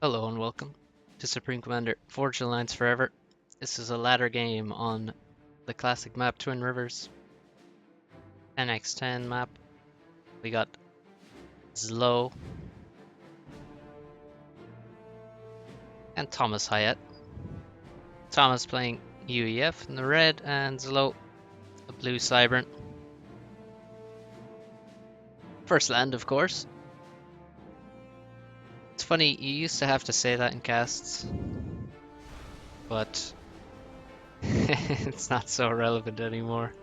Hello and welcome to Supreme Commander Forge Alliance Forever. This is a ladder game on the classic map Twin Rivers, 10x10 map. We got Zlo and ThomasHiatt. Thomas playing UEF in the red and Zlo the blue Cybrant. First land, of course. It's funny, you used to have to say that in casts, but it's not so relevant anymore.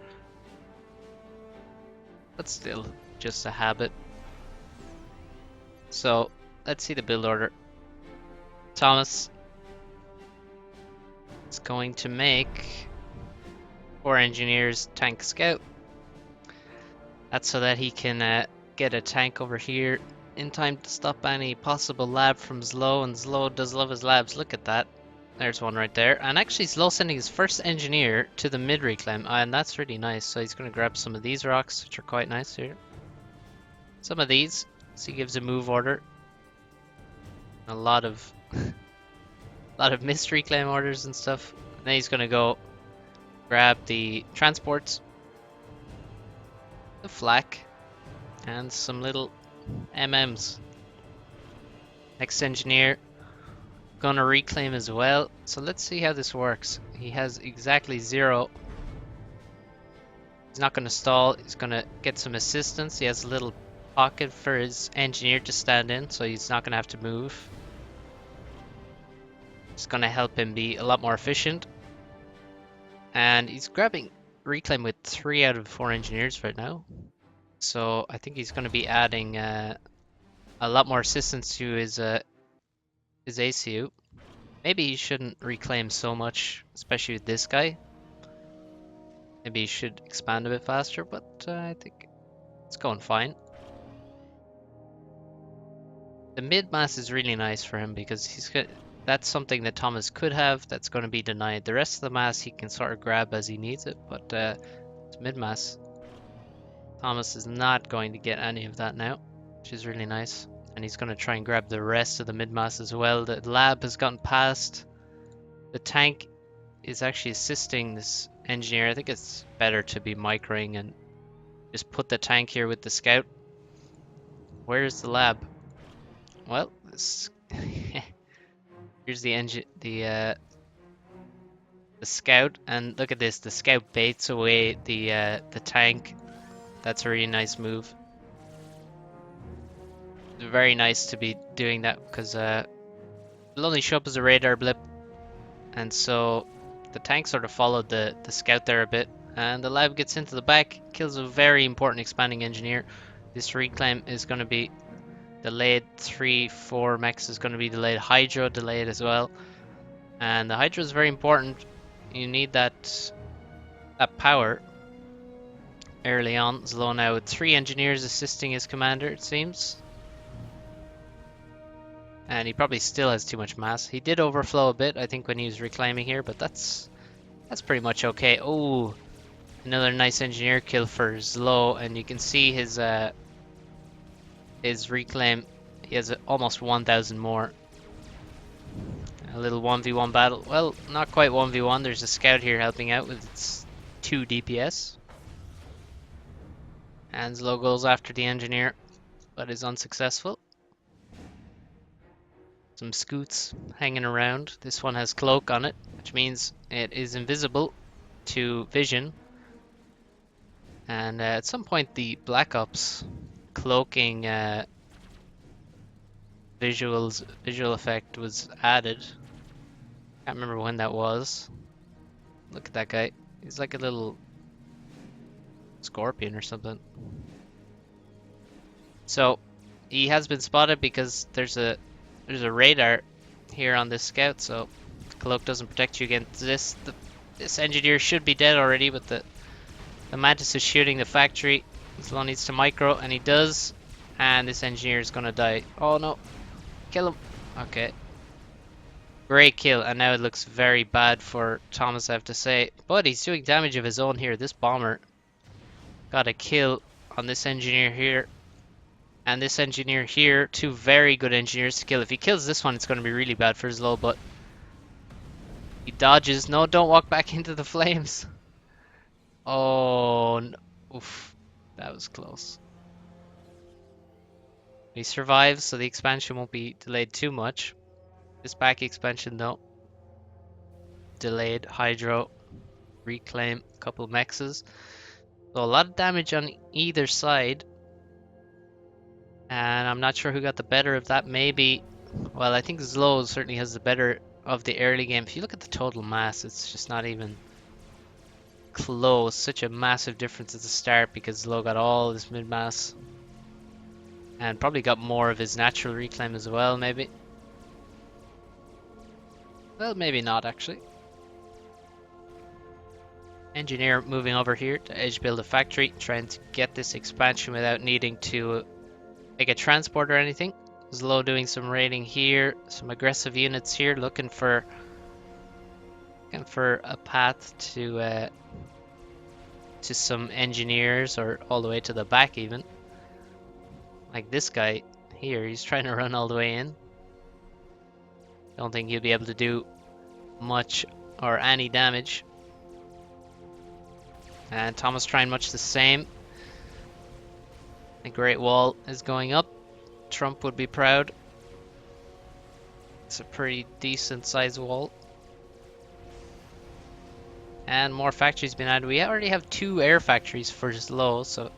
But still, just a habit. So, let's see the build order. Thomas is going to make 4 engineers tank scout. That's so that he can get a tank over here in time to stop any possible lab from Zlo, and Zlo does love his labs. Look at that. There's one right there. And actually Zlo sending his first engineer to the mid reclaim, and that's really nice. So he's going to grab some of these rocks, which are quite nice here. Some of these, so he gives a move order. A lot of missed reclaim orders and stuff. And then he's going to go grab the transports, the flak, and some little MMs. Next engineer gonna reclaim as well. So let's see how this works. He has exactly 0. He's not gonna stall. He's gonna get some assistance. He has a little pocket for his engineer to stand in, so he's not gonna have to move. It's gonna help him be a lot more efficient. And he's grabbing reclaim with 3 out of 4 engineers right now. So I think he's gonna be adding a lot more assistance to his ACU. Maybe he shouldn't reclaim so much, especially with this guy. Maybe he should expand a bit faster, but I think it's going fine. The mid mass is really nice for him because that's something that Thomas could have that's going to be denied. The rest of the mass he can sort of grab as he needs it, but it's mid mass. Thomas is not going to get any of that now, which is really nice. And he's going to try and grab the rest of the mid-mass as well. The lab has gotten past. The tank is actually assisting this engineer. I think it's better to be microing and just put the tank here with the scout. Where's the lab? Well, this here's the scout, and look at this. The scout baits away the tank. That's a really nice move. Very nice to be doing that because it'll only show up as a radar blip, and so the tank sort of followed the scout there a bit, and the lab gets into the back, kills a very important expanding engineer. This reclaim is going to be delayed. 3-4 mechs is going to be delayed. Hydro delayed as well, and the Hydro is very important. You need that power early on. Zlo now with 3 engineers assisting his commander, it seems. And he probably still has too much mass. He did overflow a bit, I think, when he was reclaiming here, but that's pretty much okay. Oh, another nice engineer kill for Zlo, and you can see his reclaim. He has almost 1,000 more. A little 1v1 battle. Well, not quite 1v1. There's a scout here helping out with its 2 DPS. And Zlo goes after the engineer, but is unsuccessful. Some scoots hanging around. This one has cloak on it, which means it is invisible to vision. And at some point the Black Ops cloaking visual effect was added. Can't remember when that was. Look at that guy. He's like a little scorpion or something. So he has been spotted because there's a radar here on this scout, so the cloak doesn't protect you against this. This engineer should be dead already, but the Mantis is shooting the factory. Zlo needs to micro, and he does. And this engineer is gonna die. Oh no, kill him. Okay, great kill, and now it looks very bad for Thomas, I have to say. But he's doing damage of his own here. This bomber got a kill on this engineer here. And this engineer here, two very good engineers to kill. If he kills this one, it's going to be really bad for his low, but he dodges. No, don't walk back into the flames. Oh, no. Oof. That was close. He survives, so the expansion won't be delayed too much. This back expansion, though. Delayed. Hydro. Reclaim. A couple of mexes. So a lot of damage on either side. And I'm not sure who got the better of that. Maybe, well, I think Zlo certainly has the better of the early game. If you look at the total mass, it's just not even close. Such a massive difference at the start because Zlo got all this mid-mass. And probably got more of his natural reclaim as well, maybe. Well, maybe not, actually. Engineer moving over here to edge build a factory, trying to get this expansion without needing to make a transport or anything. Zlo doing some raiding here, some aggressive units here, looking for a path to some engineers or all the way to the back even. Like this guy here, he's trying to run all the way in. Don't think he'll be able to do much or any damage. And Thomas trying much the same. The Great Wall is going up. Trump would be proud. It's a pretty decent sized wall. And more factories being added. We already have 2 air factories for Zlo, so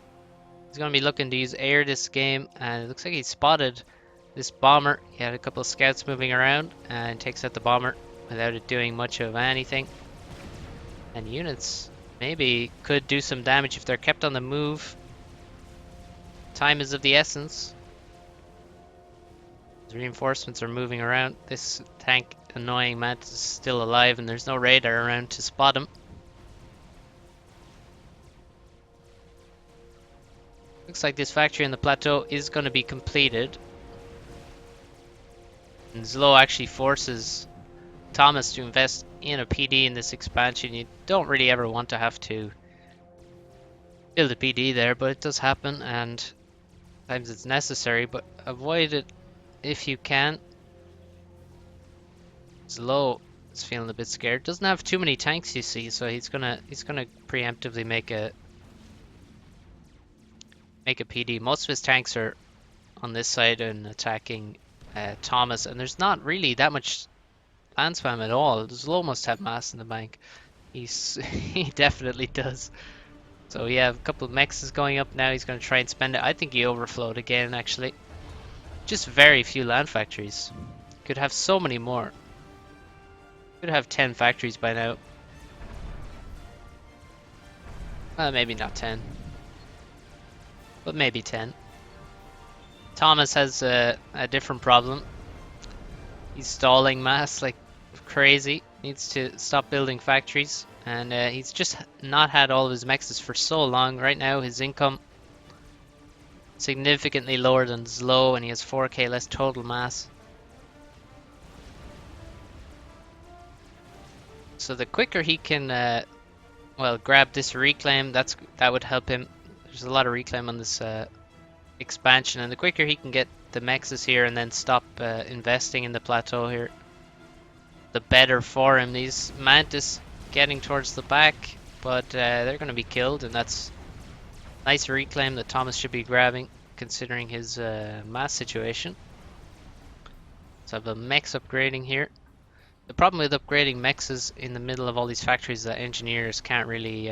he's going to be looking to use air this game. And it looks like he spotted this bomber. He had a couple of scouts moving around and takes out the bomber without it doing much of anything. And units maybe could do some damage if they're kept on the move. Time is of the essence. The reinforcements are moving around. This tank, annoying Mantis, is still alive and there's no radar around to spot him. Looks like this factory on the plateau is going to be completed. And Zlo actually forces Thomas to invest in a PD in this expansion. You don't really ever want to have to build a PD there, but it does happen and sometimes it's necessary, but avoid it if you can. Zlo is feeling a bit scared. Doesn't have too many tanks, you see, so he's gonna preemptively make a PD. Most of his tanks are on this side and attacking Thomas, and there's not really that much land spam at all. Zlo must have mass in the bank. He definitely does. So yeah, a couple of mexes going up now. He's going to try and spend it. I think he overflowed again, actually. Just very few land factories. Could have so many more. Could have 10 factories by now. Maybe not 10. But maybe 10. Thomas has a different problem. He's stalling mass like crazy. Needs to stop building factories. And he's just not had all of his mexes for so long. Right now his income significantly lower than Zlo, and he has 4k less total mass. So the quicker he can well, grab this reclaim, that would help him. There's a lot of reclaim on this expansion, and the quicker he can get the mexes here and then stop investing in the plateau here, the better for him. These Mantis getting towards the back, but they're going to be killed, and that's nice reclaim that Thomas should be grabbing considering his mass situation. So I have a mex upgrading here. The problem with upgrading mexes in the middle of all these factories is that engineers can't really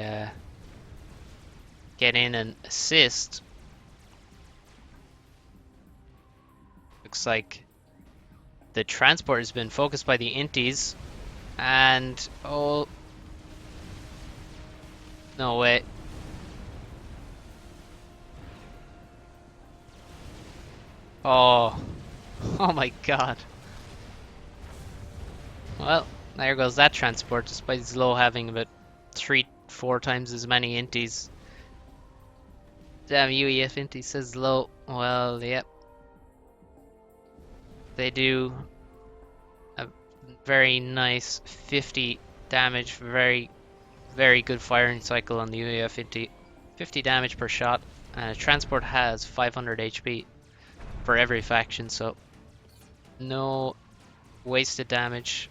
get in and assist. Looks like the transport has been focused by the inties, and oh, no way. Oh, oh my god. Well, there goes that transport, despite Zlo having about 3-4 times as many inties. Damn UEF inties, says Zlo. Well, yep. They do a very nice 50 damage, very good firing cycle on the UEF intie. 50 damage per shot, and a transport has 500 HP. for every faction, so no wasted damage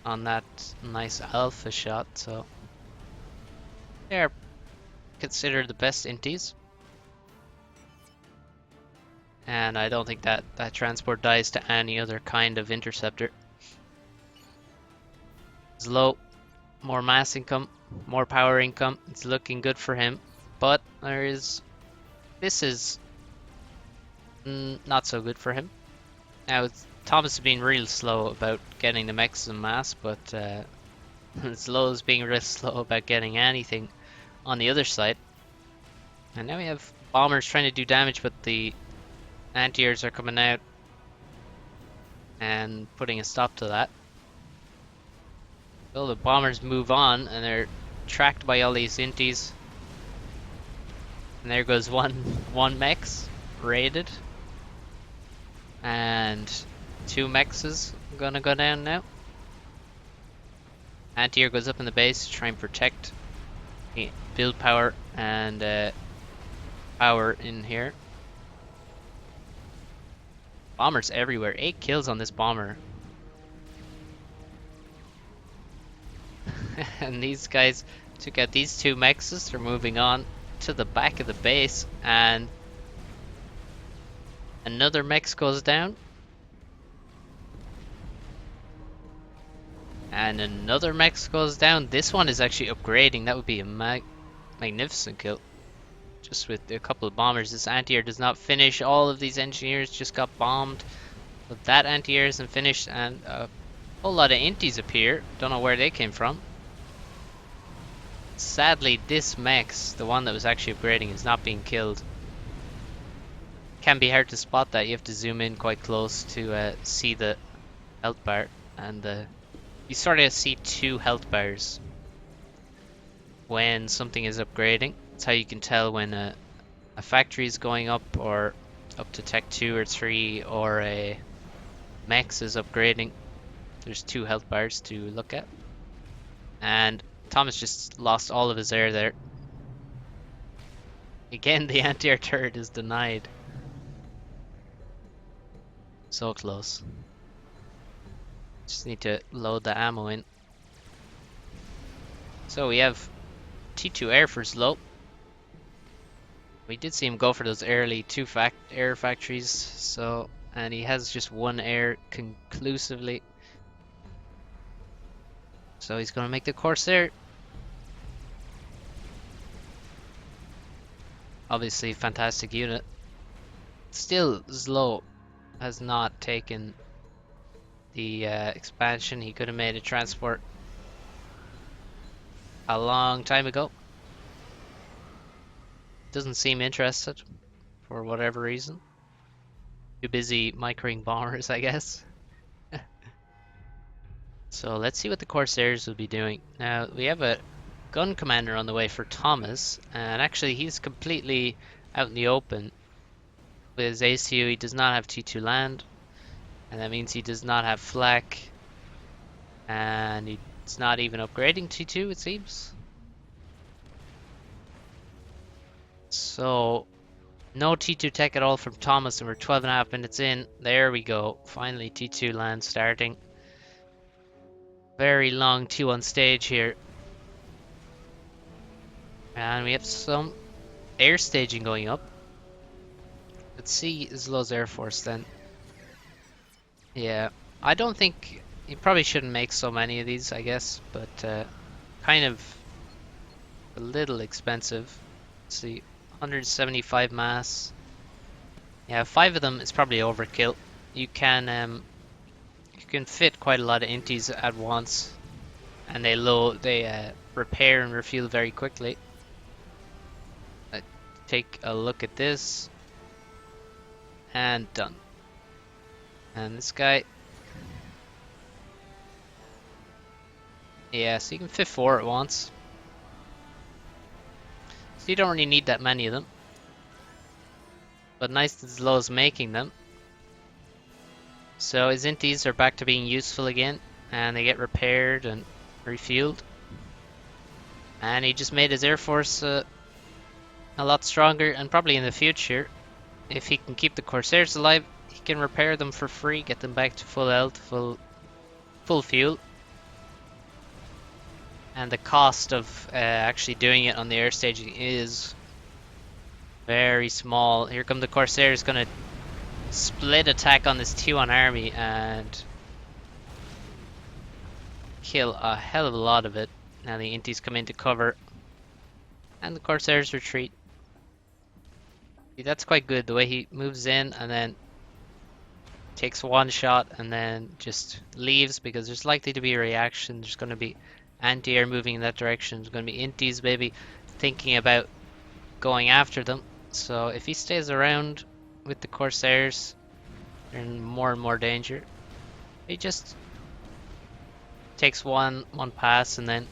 on that nice alpha shot. So they're considered the best inties. And I don't think that transport dies to any other kind of interceptor. It's low, more mass income, more power income. It's looking good for him. But this is not so good for him. Now, Thomas has been real slow about getting the mechs and mass, but Slow is being real slow about getting anything on the other side. And now we have bombers trying to do damage, but the anti-airs are coming out and putting a stop to that. So the bombers move on, and they're tracked by all these inties. And there goes one mechs raided, and 2 mechs is gonna go down now. Anti-air goes up in the base to try and protect, build power and power in here. Bombers everywhere. 8 kills on this bomber. And these guys took out these 2 mechs. They're moving on to the back of the base, and another mech goes down. And another mech goes down. This one is actually upgrading. That would be a magnificent kill. Just with a couple of bombers. This anti-air does not finish. All of these engineers just got bombed. But that anti-air isn't finished, and a whole lot of inties appear. Don't know where they came from. Sadly, this mech, the one that was actually upgrading, is not being killed. Can be hard to spot that. You have to zoom in quite close to see the health bar, and you sort of see 2 health bars when something is upgrading. That's how you can tell when a factory is going up, or up to Tech 2 or 3, or a mech is upgrading. There's 2 health bars to look at. And Thomas just lost all of his air there. Again, the anti-air turret is denied. So close. Just need to load the ammo in. So we have T2 air for slow. We did see him go for those early 2 air factories, so, and he has just 1 air conclusively. So he's gonna make the Corsair. Obviously, fantastic unit. Still, Zlo has not taken the expansion. He could have made a transport a long time ago. Doesn't seem interested for whatever reason. Too busy microing bombers, I guess. So let's see what the Corsairs will be doing. Now, we have a gun commander on the way for Thomas, and actually he's completely out in the open. With his ACU, he does not have T2 land, and that means he does not have flak, and he's not even upgrading T2, it seems. So, no T2 tech at all from Thomas, and we're 12.5 minutes in. There we go. Finally, T2 land starting. Very long 2 on stage here. And we have some air staging going up. Let's see Zlo's Air Force then. Yeah, I don't think... You probably shouldn't make so many of these, I guess. But kind of a little expensive. Let's see. 175 mass. Yeah, 5 of them is probably overkill. You can fit quite a lot of inties at once, and they repair and refuel very quickly. Take a look at this, and done. And this guy, yeah, so you can fit 4 at once. So you don't really need that many of them. But nice that Zlo's making them. So his inties are back to being useful again, and they get repaired and refueled. And he just made his Air Force a lot stronger, and probably in the future if he can keep the Corsairs alive, he can repair them for free, get them back to full health, full fuel. And the cost of actually doing it on the air staging is very small. Here come the Corsairs, gonna split attack on this T1 army and kill a hell of a lot of it. Now the Inties come into cover and the Corsairs retreat. See, that's quite good, the way he moves in and then takes one shot and then just leaves, because there's likely to be a reaction. There's going to be anti-air moving in that direction. There's going to be Inties maybe thinking about going after them. So if he stays around with the Corsairs, they're in more and more danger. He just takes one pass and then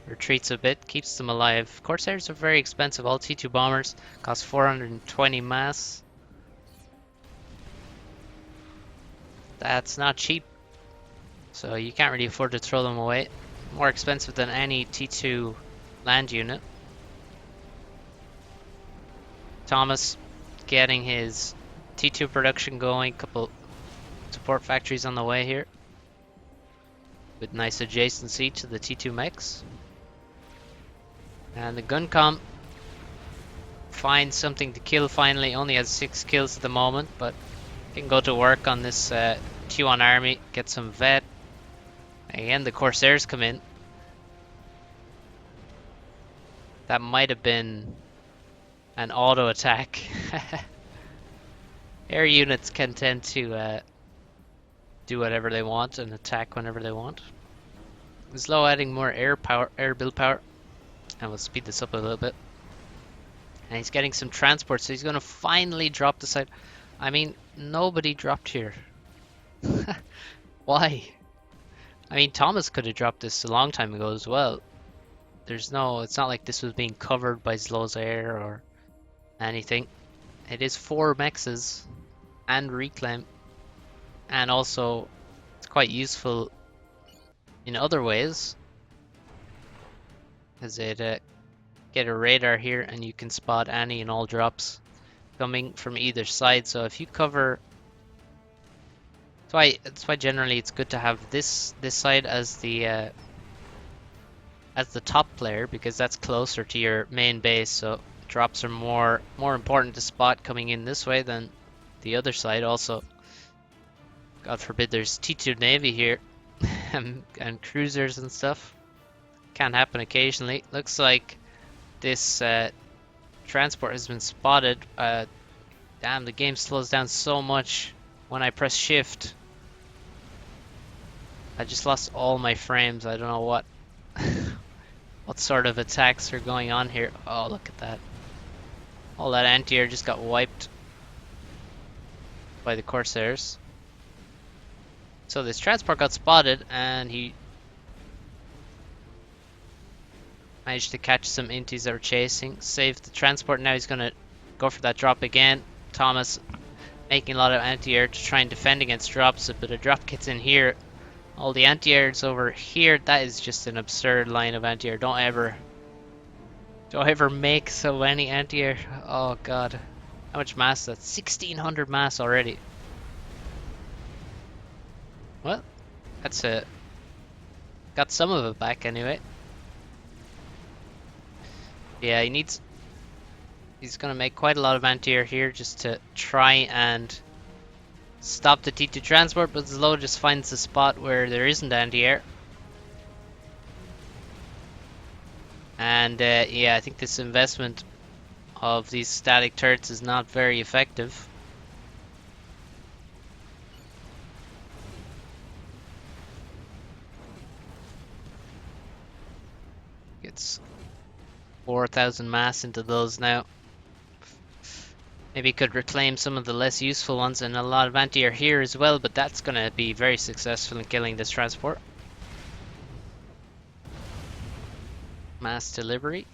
retreats a bit, keeps them alive. Corsairs are very expensive. All T2 bombers cost 420 mass. That's not cheap, so you can't really afford to throw them away. More expensive than any T2 land unit. Thomas getting his T2 production going, couple support factories on the way here, with nice adjacency to the T2 mechs. And the Guncom finds something to kill finally, only has 6 kills at the moment, but can go to work on this T1 army, get some vet. Again, the Corsairs come in. That might have been an auto attack. Air units can tend to do whatever they want and attack whenever they want. Slow adding more air build power, and we'll speed this up a little bit. And he's getting some transport, so he's going to finally drop the site. I mean, nobody dropped here. Why? I mean, Thomas could have dropped this a long time ago as well. It's not like this was being covered by Slow's air or anything. It is 4 mexes and reclaim, and also it's quite useful in other ways, as it get a radar here and you can spot any and all drops coming from either side. So if you cover, that's why generally it's good to have this side as the top player, because that's closer to your main base. So drops are more important to spot coming in this way than the other side. Also, God forbid there's T2 Navy here and cruisers and stuff. Can happen occasionally. Looks like this transport has been spotted. Damn, the game slows down so much when I press shift. I just lost all my frames. I don't know what what sort of attacks are going on here. Oh, look at that. All that anti-air just got wiped by the Corsairs. So this transport got spotted and he managed to catch some Inties that were chasing. Saved the transport. Now he's going to go for that drop again. Thomas making a lot of anti-air to try and defend against drops, but a drop gets in here. All the anti-airs over here. That is just an absurd line of anti-air. Don't ever make so many anti-air. Oh god. How much mass? That's 1600 mass already. Well, that's it. Got some of it back anyway. Yeah, he's gonna make quite a lot of anti-air here just to try and stop the T2 transport, but Slow just finds the spot where there isn't anti-air. And yeah, I think this investment of these static turrets is not very effective. It's 4,000 mass into those now. Maybe could reclaim some of the less useful ones, and a lot of anti-air here as well, but that's going to be very successful in killing this transport. Mass delivery.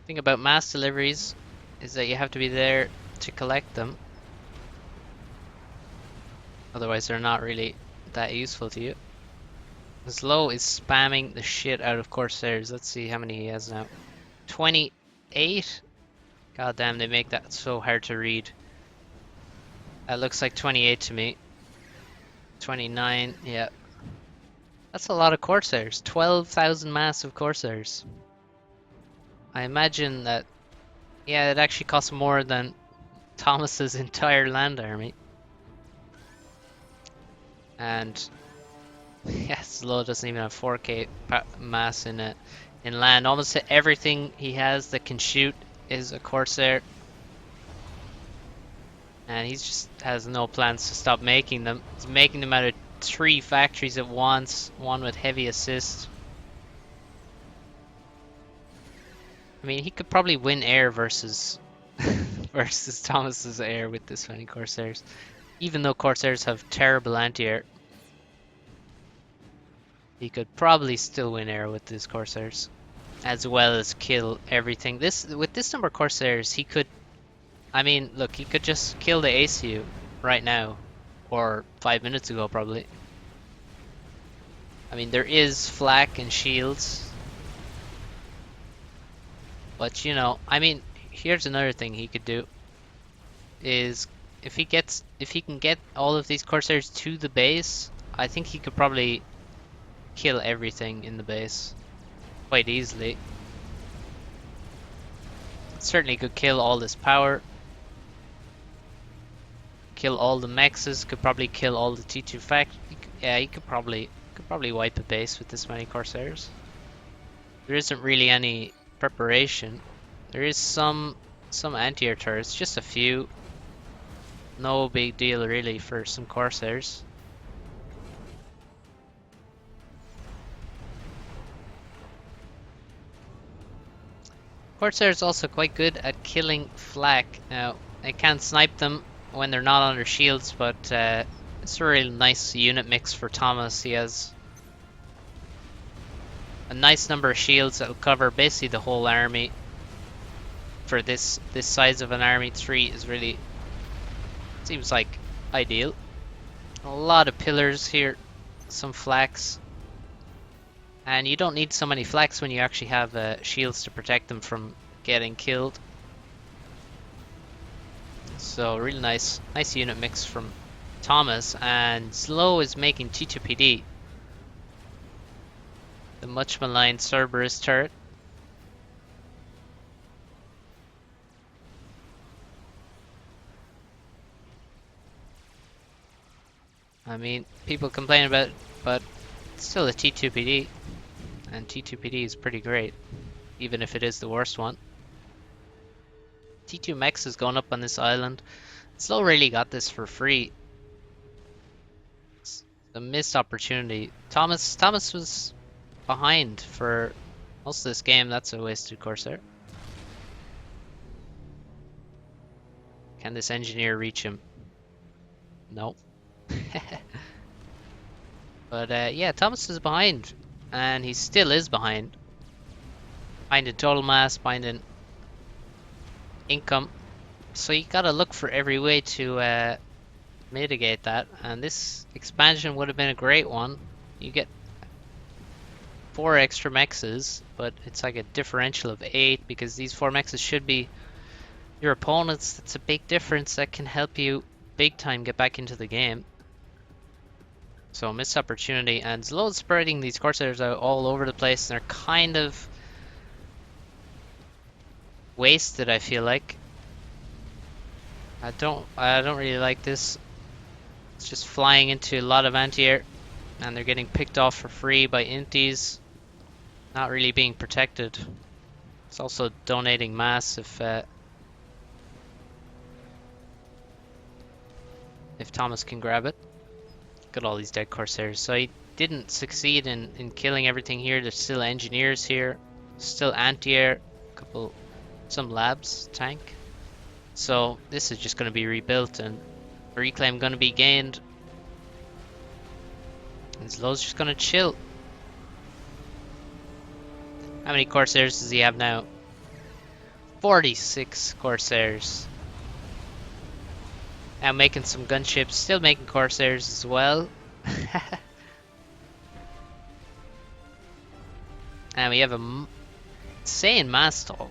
The thing about mass deliveries is that you have to be there to collect them. Otherwise they're not really that useful to you. Slow is spamming the shit out of Corsairs. Let's see how many he has now. 28? God damn, they make that so hard to read. That looks like 28 to me. 29, yeah. That's a lot of Corsairs. 12,000 massive Corsairs. I imagine that, yeah, it actually costs more than Thomas's entire land army. And yes, Slow doesn't even have 4k mass in it. In land, almost everything he has that can shoot is a Corsair. And he just has no plans to stop making them. He's making them out of 3 factories at once, one with heavy assist. I mean, he could probably win air versus versus Thomas's air with this many Corsairs. Even though Corsairs have terrible anti-air, he could probably still win air with his Corsairs, as well as kill everything. With this number of Corsairs, he could. I mean, look, he could just kill the ACU right now, or 5 minutes ago, probably. I mean, there is flak and shields, but you know, I mean, here's another thing he could do: is if he can get all of these Corsairs to the base, I think he could probably kill everything in the base quite easily. Certainly could kill all this power, kill all the mexes, could probably kill all the T2 fact. Yeah, he could probably wipe a base with this many Corsairs. There isn't really any preparation. There is some anti-air turrets, just a few. No big deal really for some Corsairs. Corsair is also quite good at killing flak. Now, I can't snipe them when they're not under shields, but it's a really nice unit mix for Thomas. He has a nice number of shields that will cover basically the whole army. For this size of an army, 3 is really, seems like ideal. A lot of pillars here, some flaks. And you don't need so many flaks when you actually have shields to protect them from getting killed. So really nice unit mix from Thomas. And Slow is making T2PD, the much maligned Cerberus turret. I mean, people complain about it, but it's still a T2PD. And T2PD is pretty great, even if it is the worst one. T2 Mex is going up on this island. Slow really got this for free. It's a missed opportunity. Thomas was behind for most of this game. That's a wasted Corsair. Can this engineer reach him? Nope. But yeah, Thomas is behind. And he still is behind. Behind in total mass, behind in income. So you gotta look for every way to mitigate that. And this expansion would have been a great one. You get 4 extra mexes, but it's like a differential of 8 because these 4 mexes should be your opponents. That's a big difference that can help you big time get back into the game. So missed opportunity, and Slow's spreading these Corsairs out all over the place, and they're kind of wasted, I feel like. I don't really like this. It's just flying into a lot of anti-air, and they're getting picked off for free by inties, not really being protected. It's also donating mass if Thomas can grab it. Look at all these dead Corsairs. So he didn't succeed in killing everything here. There's still engineers here, still anti-air, some labs, tank. So this is just going to be rebuilt and reclaim going to be gained. And Slow's just going to chill. How many Corsairs does he have now? 46 Corsairs. Now making some gunships, still making Corsairs as well. And we have a insane mass stall.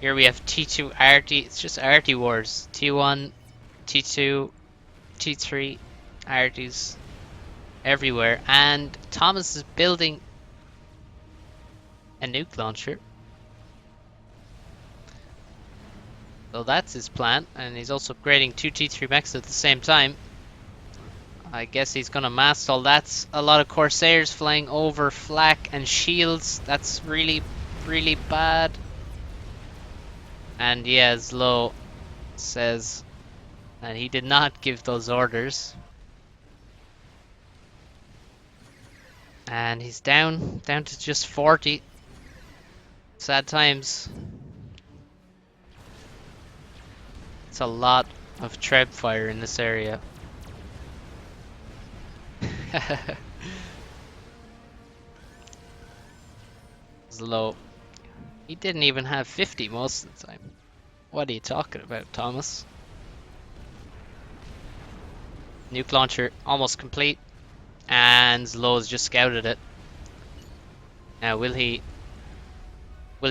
Here we have T2 arty. It's just arty wars. T1, T2, T3, arties everywhere. And Thomas is building a nuke launcher. So that's his plan. And he's also upgrading 2 T3 mechs at the same time. I guess he's gonna mask all that. A lot of Corsairs flying over flak and shields. That's really, really bad. And yeah, Zlo says that he did not give those orders. And he's down to just 40. Sad times. It's a lot of treb fire in this area. Zlo. He didn't even have 50 most of the time. What are you talking about, Thomas? Nuke launcher almost complete, and Zlo's just scouted it. Now, will he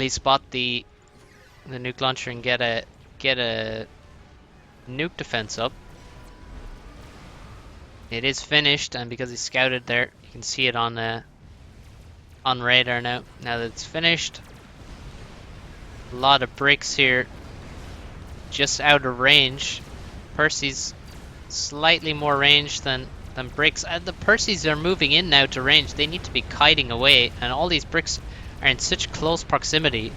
spot the nuke launcher and get a nuke defense up? It is finished, and because he scouted there, you can see it on radar now. Now that it's finished, a lot of bricks here, just out of range. Percy's slightly more range than bricks, and the Percys are moving in now to range. They need to be kiting away, and all these bricks are in such close proximity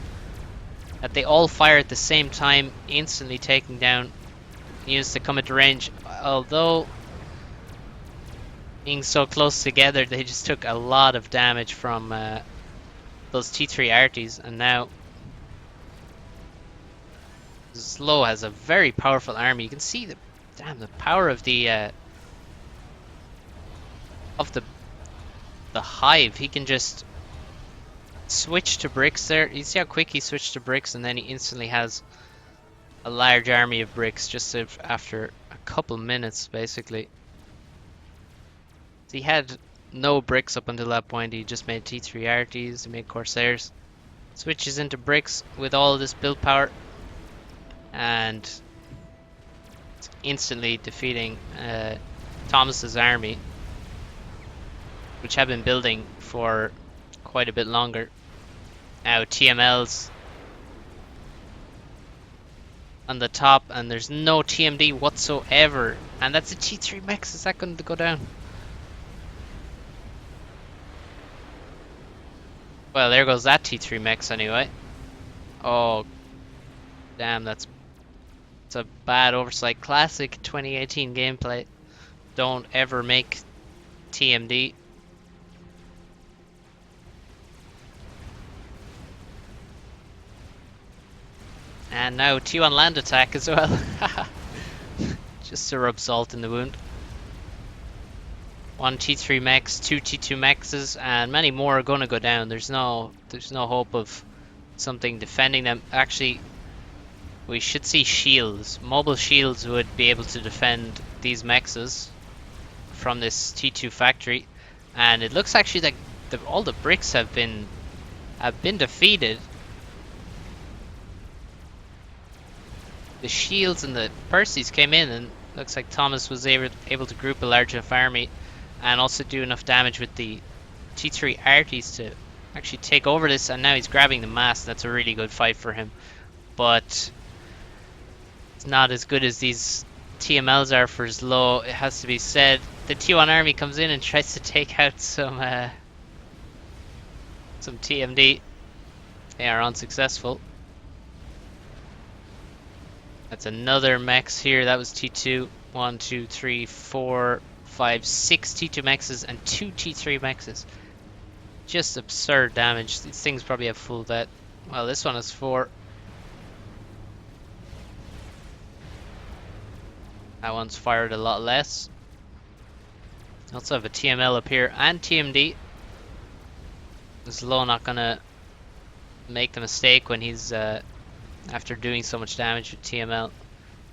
that they all fire at the same time, instantly taking down units that come into range. Although being so close together, they just took a lot of damage from those T3 arties, and now Zlo has a very powerful army. You can see the power of the hive. He can just switch to bricks there. You see how quick he switched to bricks, and then he instantly has a large army of bricks just after a couple minutes, basically. He had no bricks up until that point. He just made T3 arties, he made Corsairs. Switches into bricks with all of this build power, and it's instantly defeating Thomas's army, which had been building for quite a bit longer. Now TML's on the top, and there's no TMD whatsoever, and that's a T3 mech. Is that going to go down? Well, there goes that T3 mechs anyway. Oh, damn, it's a bad oversight. Classic 2018 gameplay. Don't ever make TMD. And now T1 land attack as well. Just to rub salt in the wound. 1 T3 mechs, 2 T2 mechs, and many more are going to go down. There's no hope of something defending them. Actually, we should see shields. Mobile shields would be able to defend these mechs from this T2 factory. And it looks actually like all the bricks have been defeated. The shields and the Percys came in, and looks like Thomas was able to group a large enough army and also do enough damage with the T3 arties to actually take over this, and now he's grabbing the mast. That's a really good fight for him, but it's not as good as these TMLs are for Zlo, it has to be said. The T1 army comes in and tries to take out some TMD. They are unsuccessful. That's another mechs here. That was T2. 1, 2, 3, 4, 5, 6 T2 mechs and 2 T3 mechs. Just absurd damage. These things probably have full vet. Well, this one is 4. That one's fired a lot less. Also have a TML up here and TMD. Zlo not gonna make the mistake when he's after doing so much damage with TML.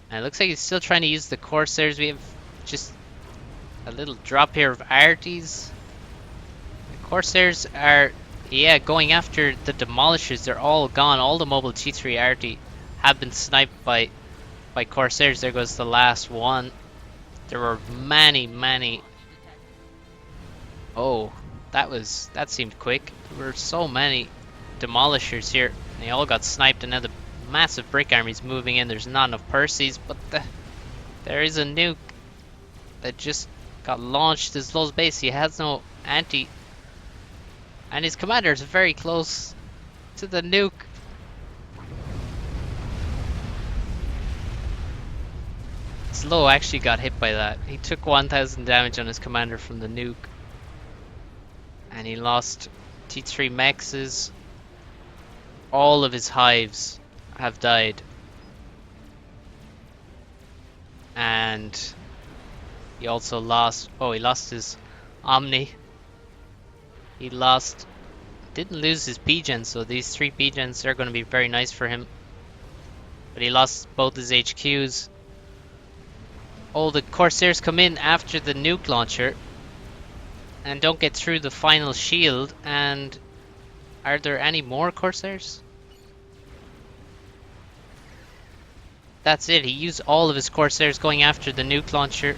And it looks like he's still trying to use the Corsairs. We have just a little drop here of arties. The Corsairs are Yeah, going after the demolishers, they're all gone. All the mobile T3 arty have been sniped by Corsairs. There goes the last one. There were many. Oh, that seemed quick. There were so many demolishers here. They all got sniped, and now the massive brick army's moving in. There's not enough Percys, but there is a nuke that just got launched as Low's base. He has no anti, and his commander is very close to the nuke. Slow actually got hit by that. He took 1000 damage on his commander from the nuke. And he lost T3 mexes. All of his hives have died. And he also lost, he lost his Omni. He didn't lose his P-gens, so these 3 P-gens are going to be very nice for him. But he lost both his HQs. Oh, the Corsairs come in after the nuke launcher and don't get through the final shield. And are there any more Corsairs? That's it. He used all of his Corsairs going after the nuke launcher,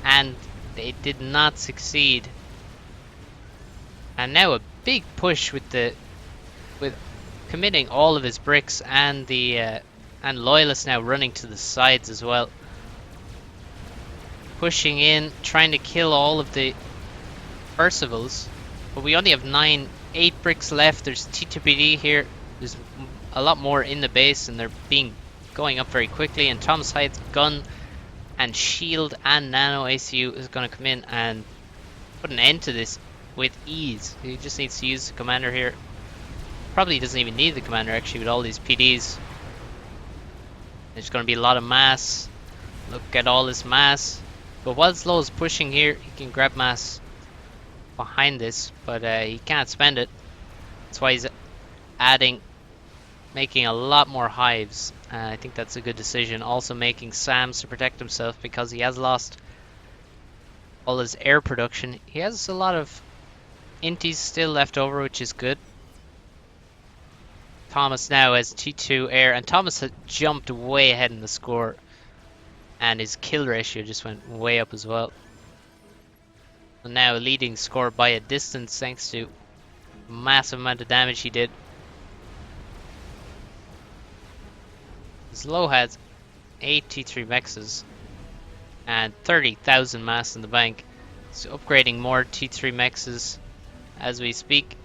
and they did not succeed. And now a big push with committing all of his bricks and the and loyalists now running to the sides as well. Pushing in, trying to kill all of the Percivals, but we only have 8 bricks left. There's T2PD here. There's a lot more in the base, and they're going up very quickly. And ThomasHiatt's gun and shield and nano ACU is going to come in and put an end to this with ease. He just needs to use the commander here. Probably doesn't even need the commander actually with all these PDs. There's going to be a lot of mass. Look at all this mass. But while Slow is pushing here, he can grab mass behind this, but he can't spend it. That's why he's making a lot more hives. I think that's a good decision. Also making SAMs to protect himself because he has lost all his air production. He has a lot of inties still left over, which is good. Thomas now has T2 air, and Thomas has jumped way ahead in the score. And his kill ratio just went way up as well. And now leading score by a distance thanks to massive amount of damage he did. Slow has 8 T3 mexes and 30,000 mass in the bank. So upgrading more T3 mexes as we speak.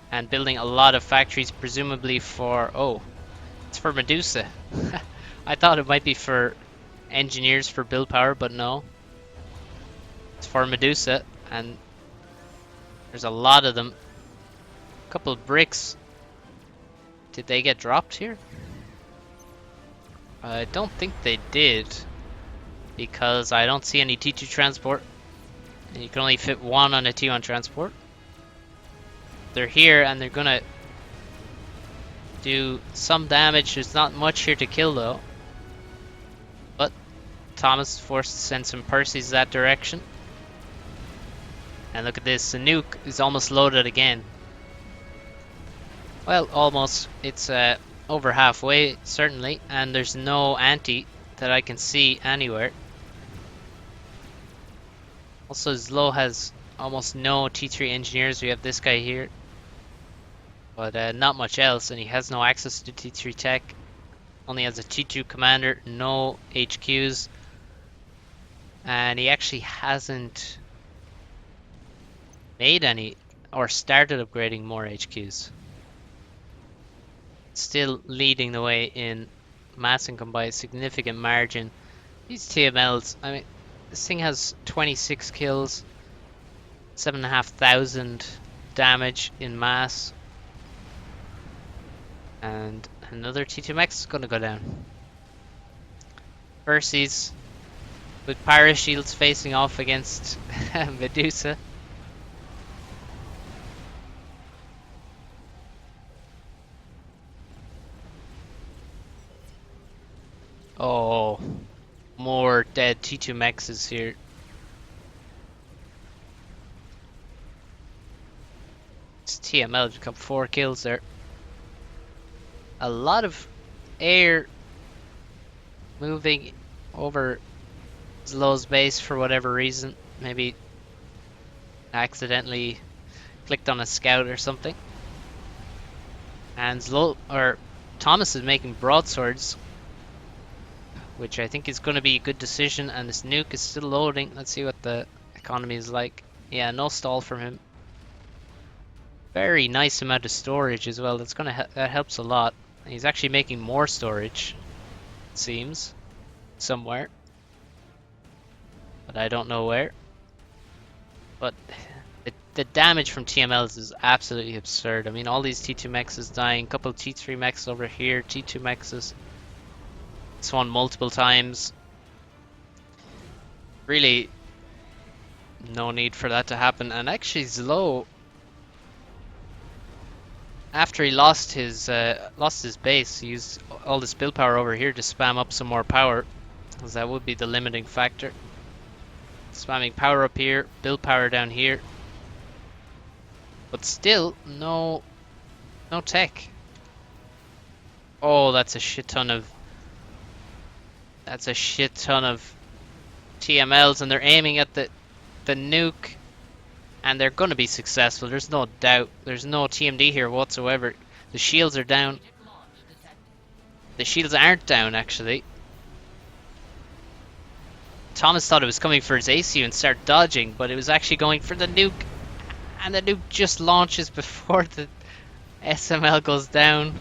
And building a lot of factories, presumably for... it's for Medusa. I thought it might be for engineers for build power, but no. It's for Medusa, and there's a lot of them. A couple of bricks. Did they get dropped here? I don't think they did, because I don't see any T2 transport. And you can only fit 1 on a T1 transport. They're here, and they're gonna do some damage. There's not much here to kill though. But Thomas is forced to send some Percys that direction. And look at this, the nuke is almost loaded again. Well, almost. It's over halfway, certainly, and there's no anti that I can see anywhere. Also, Zlo has almost no T3 engineers. We have this guy here, but not much else, and he has no access to T3 tech. Only has a T2 commander, no HQs, and he actually hasn't made any or started upgrading more HQs. Still leading the way in mass income by a significant margin. These TMLs, I mean, this thing has 26 kills, 7,500 damage in mass, and another T2 Max is going to go down. Percy's with Pyro Shields facing off against Medusa. Oh, more dead T2 Maxes here. This TML just got 4 kills there. A lot of air moving over Zlow's base for whatever reason. Maybe accidentally clicked on a scout or something. And Thomas is making broadswords, which I think is going to be a good decision. And this nuke is still loading. Let's see what the economy is like. Yeah, no stall from him. Very nice amount of storage as well. That helps a lot. He's actually making more storage, it seems, somewhere, but I don't know where. But the damage from TMLs is absolutely absurd. I mean, all these T2 mexes dying, couple T3 mexes over here, T2 mexes. This one multiple times. Really, no need for that to happen. And actually, Zlow, after he lost his base, he used all this build power over here to spam up some more power, because that would be the limiting factor. Spamming power up here, build power down here, but still no tech. Oh, that's a shit ton of TMLs, and they're aiming at the nuke, and they're going to be successful. There's no doubt. There's no TMD here whatsoever. The shields are down. The shields aren't down, actually. Thomas thought it was coming for his ACU and started dodging, but it was actually going for the nuke. And the nuke just launches before the SML goes down.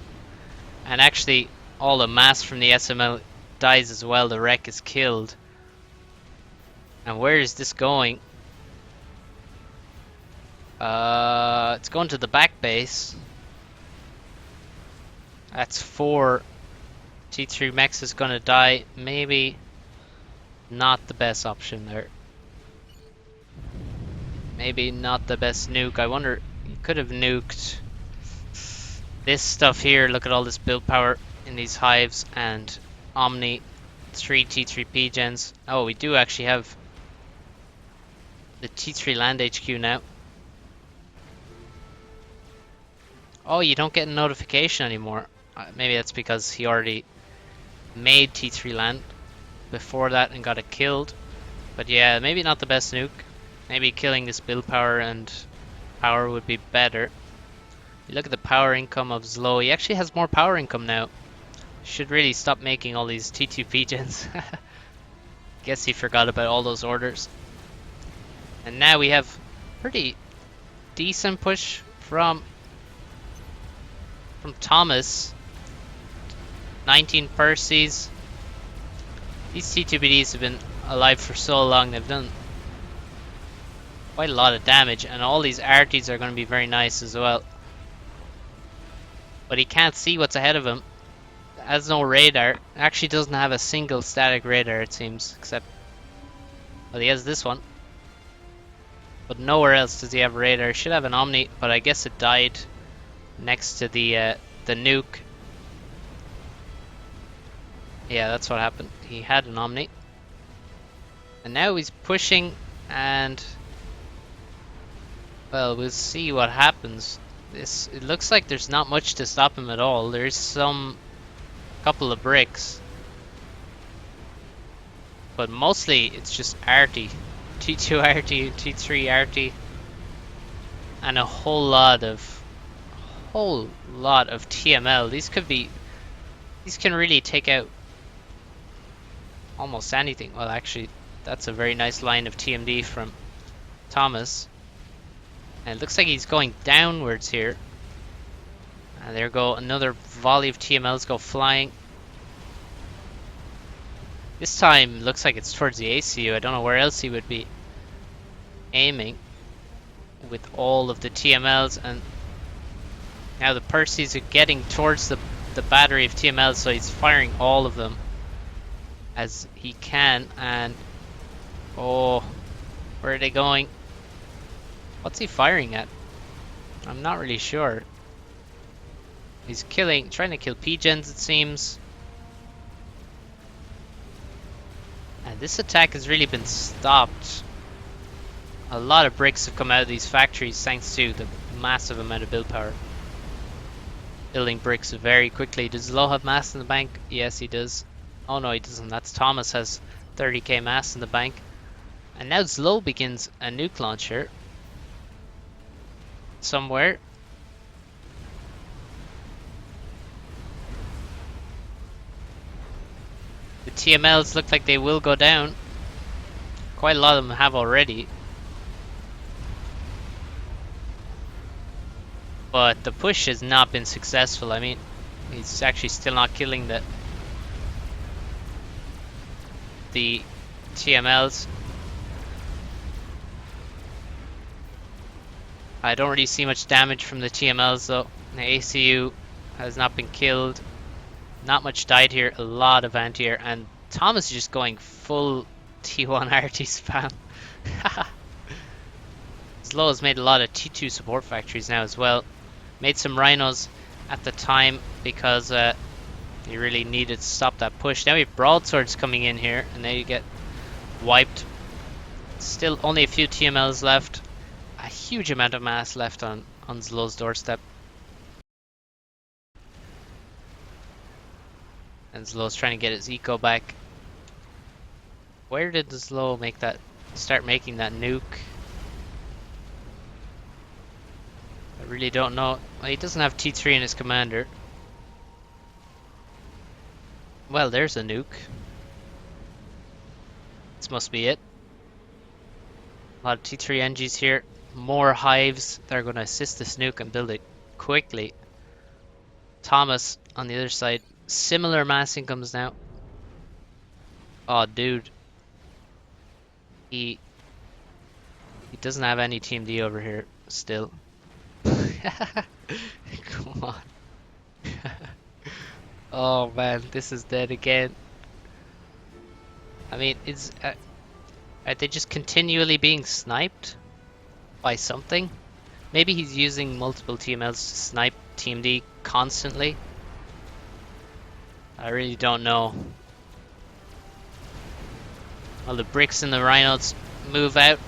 And actually, all the mass from the SML dies as well. The wreck is killed. And where is this going? It's going to the back base. That's 4. T3 Mex is gonna die. Maybe not the best option there. Maybe not the best nuke. I wonder, you could have nuked this stuff here. Look at all this build power in these hives, and Omni 3 T3P gens. Oh, we do actually have the T3 land HQ now. Oh, you don't get a notification anymore. Maybe that's because he already made T3 land before that and got it killed. But yeah, maybe not the best nuke. Maybe killing this build power and power would be better. You look at the power income of Zlow. He actually has more power income now. Should really stop making all these T2P gens. Guess he forgot about all those orders. And now we have pretty decent push from Thomas. 19 Percies. These T2BDs have been alive for so long. They've done quite a lot of damage, and all these arties are going to be very nice as well. But he can't see what's ahead of him. Has no radar. Actually doesn't have a single static radar, it seems, except, well, he has this one, but nowhere else does he have a radar. Should have an Omni, but I guess it died next to the nuke. Yeah, that's what happened. He had an Omni, and now he's pushing, and well, we'll see what happens. It looks like there's not much to stop him at all. There's some couple of bricks, but mostly it's just arty, T2 arty, T3 arty, and a whole lot of TML. These can really take out almost anything. Well, actually, that's a very nice line of TMD from Thomas. And it looks like he's going downwards here. And there go another volley of TMLs go flying. This time looks like it's towards the ACU. I don't know where else he would be aiming with all of the TMLs. And now the Percies are getting towards the battery of TMLs, so he's firing all of them as he can. And oh, where are they going? What's he firing at? I'm not really sure. He's trying to kill P-gens, it seems. And this attack has really been stopped. A lot of bricks have come out of these factories thanks to the massive amount of build power. Building bricks very quickly. Does Low have mass in the bank? Yes, he does. Oh no, he doesn't. That's Thomas has 30k mass in the bank. And now Zlo begins a nuke launcher somewhere. The TMLs look like they will go down. Quite a lot of them have already. But the push has not been successful. I mean, he's actually still not killing the TMLs. I don't really see much damage from the TMLs though. The ACU has not been killed. Not much died here. A lot of anti-air. And Thomas is just going full T1 RT spam. Zlo has made a lot of T2 support factories now as well. Made some rhinos at the time because he really needed to stop that push. Now we have broadswords coming in here and now you get wiped. Still only a few TMLs left. A huge amount of mass left on Zlo's doorstep. And Zlo's trying to get his eco back. Where did Zlo start making that nuke? I really don't know. Well, he doesn't have T3 in his commander. Well, there's a nuke. This must be it. A lot of T3 NGs here. More hives that are going to assist this nuke and build it quickly. Thomas on the other side. Similar mass incomes now. Oh, dude. He doesn't have any Team D over here still. Come on. Oh man, this is dead again. I mean, are they just continually being sniped by something? Maybe he's using multiple TMLs to snipe Team D constantly. I really don't know. Well, the bricks and the rhinos move out.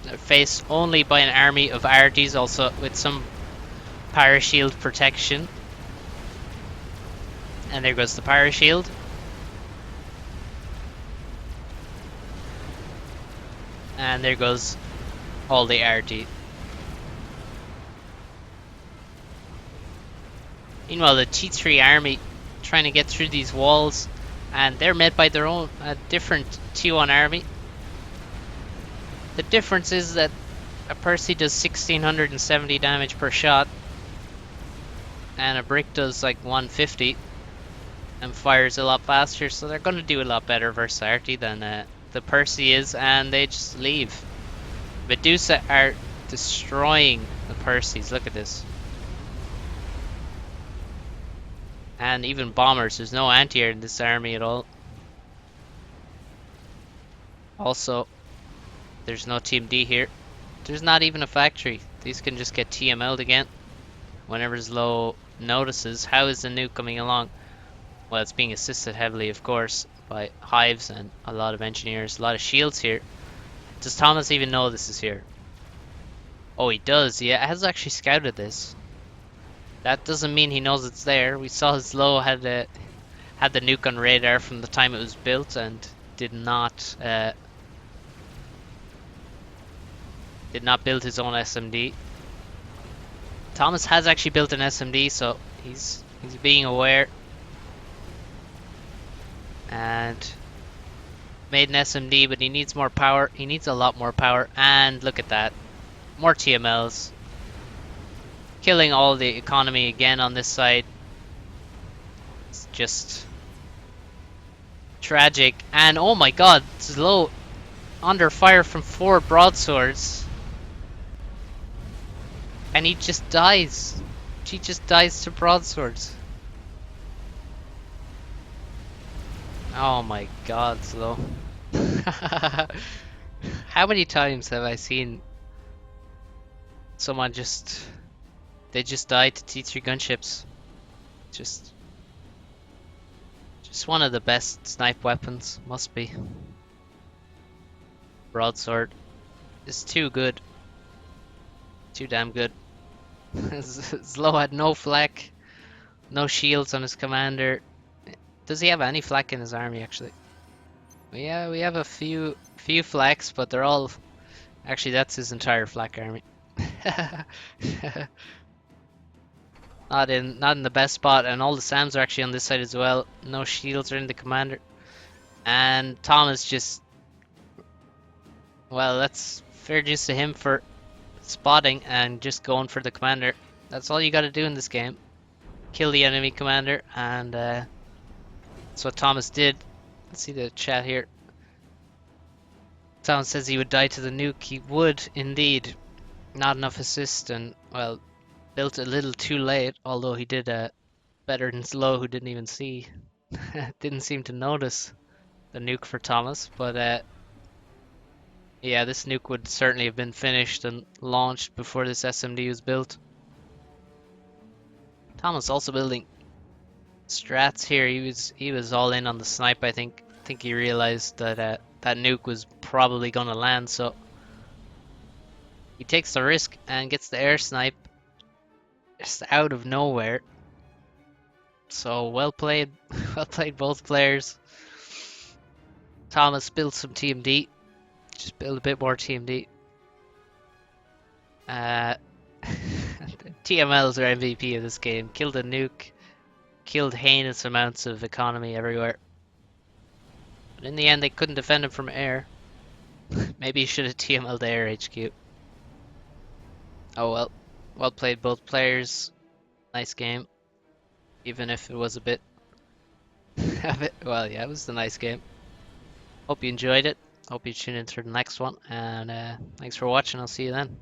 They're faced only by an army of RDs, also with some parashield protection. And there goes the parashield. And there goes all the RD. Meanwhile, the T3 army trying to get through these walls, and they're met by their own different T1 army. The difference is that a Percy does 1670 damage per shot, and a brick does like 150 and fires a lot faster, so they're going to do a lot better versus Arty than the Percy is, and they just leave. Medusa are destroying the Percys. Look at this. And even bombers. There's no anti-air in this army at all. Also, there's no Team D here. There's not even a factory. These can just get TML'd again whenever Zlo notices. How is the nuke coming along? Well, it's being assisted heavily, of course, by hives and a lot of engineers. A lot of shields here. Does Thomas even know this is here? Oh, he does. Yeah, has actually scouted this. That doesn't mean he knows it's there. We saw Zlo had the nuke on radar from the time it was built and did not build his own SMD. Thomas has actually built an SMD, so he's being aware and made an SMD, but he needs more power. He needs a lot more power, and look at that, more TMLs. Killing all the economy again on this side. It's just tragic. And oh my god, Zlo under fire from 4 broadswords. And he just dies. He just dies to broadswords. Oh my god, Zlo. How many times have I seen someone they just died to T3 gunships? Just one of the best snipe weapons, must be. Broadsword is too good. Too damn good. Slow had no flak, no shields on his commander. Does he have any flak in his army actually? Yeah, we have a few flaks, but they're all actually that's his entire flak army. Not in the best spot, and all the Sams are actually on this side as well. No shields are in the commander. And Thomas just, well, that's fair dues to him for spotting and just going for the commander. That's all you got to do in this game. Kill the enemy commander, and that's what Thomas did. Let's see the chat here. Thomas says he would die to the nuke. He would indeed. Not enough assist, and well, built a little too late. Although he did better than Slow, who didn't even see, didn't seem to notice the nuke for Thomas. But yeah, this nuke would certainly have been finished and launched before this SMD was built. Thomas also building strats here. He was all in on the snipe. I think he realized that that nuke was probably gonna land, so he takes the risk and gets the air snipe just out of nowhere. So well played, well played both players. Thomas built some TMD. Just build a bit more TMD. TML's our MVP of this game. Killed a nuke. Killed heinous amounts of economy everywhere. But in the end, they couldn't defend him from air. Maybe you should have TML'd air HQ. Oh well. Well played both players. Nice game. Even if it was a bit... well, yeah, it was a nice game. Hope you enjoyed it. Hope you tune in for the next one. And thanks for watching. I'll see you then.